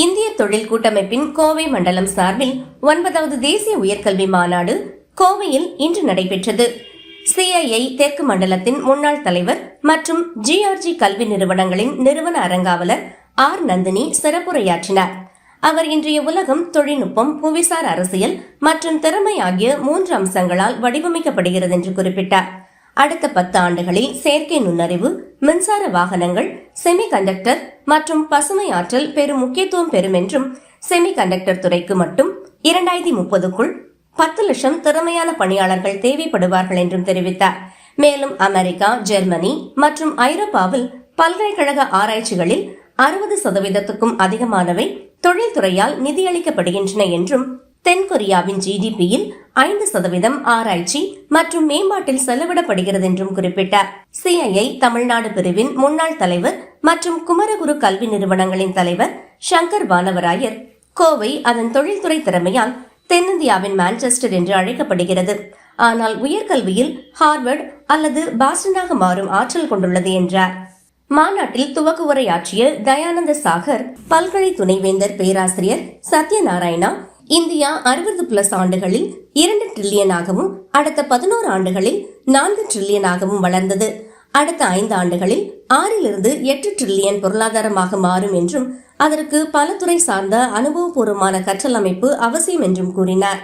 இந்திய தொழில் கூட்டமைப்பின் கோவை மண்டலம் சார்பில் 9வது தேசிய உயர்கல்வி மாநாடு கோவையில் இன்று நடைபெற்றது. CII தெற்கு மண்டலத்தின் முன்னாள் தலைவர் மற்றும் GRG கல்வி நிறுவனங்களின் நிறுவன அரங்காவலர் R. நந்தினி சிறப்புரையாற்றினார். அவர் இன்றைய உலகம் தொழில்நுட்பம், புவிசார் அரசியல் மற்றும் திறமை ஆகிய 3 அம்சங்களால் வடிவமைக்கப்படுகிறது என்று குறிப்பிட்டார். அடுத்த 10 ஆண்டுகளில் செயற்கை நுண்ணறிவு, மின்சார வாகனங்கள், செமிகண்டக்டர் மற்றும் பசுமை ஆற்றல் பெரும் முக்கியத்துவம் பெறும் என்றும், செமிகண்டக்டர் துறைக்கு மட்டும் 2030க்குள் 10 லட்சம் திறமையான பணியாளர்கள் தேவைப்படுவார்கள் என்றும் தெரிவித்தார். மேலும் அமெரிக்கா, ஜெர்மனி மற்றும் ஐரோப்பாவில் பல்கலைக்கழக ஆராய்ச்சிகளில் 60%க்கும் அதிகமானவை தொழில்துறையால் நிதியளிக்கப்படுகின்றன என்றும், தென்கொரியாவின் GDPயில் 5% ஆராய்ச்சி மற்றும் மேம்பாட்டில் செலவிடப்படுகிறது என்றும் குறிப்பிட்டார். CII தமிழ்நாடு பிரிவின் முன்னாள் தலைவர் மற்றும் குமரகுரு கல்வி நிறுவனங்களின் தலைவர் சங்கர் வானவராயர், கோவை அதன் தொழில்துறை திறமையால் தென்னிந்தியாவின் மான்செஸ்டர் என்று அழைக்கப்படுகிறது. ஆனால் உயர்கல்வியில் ஹார்வர்ட் அல்லது பாஸ்டனாக மாறும் ஆற்றல் கொண்டுள்ளது என்றார். மாநாட்டில் துவக்க உரையாற்றிய தயானந்த சாகர் பல்கலை துணைவேந்தர் பேராசிரியர் சத்யநாராயணா, இந்தியா 60+ ஆண்டுகளில் 2 டிரில்லியனாகவும் அடுத்த 11 ஆண்டுகளில் 4 டிரில்லியனாகவும் வளர்ந்தது. அடுத்த 5 ஆண்டுகளில் 6 to 8 டிரில்லியன் பொருளாதாரமாக மாறும் என்றும், அதற்கு பல துறை சார்ந்த அனுபவபூர்வமான கற்றல் அமைப்பு அவசியம் என்றும் கூறினார்.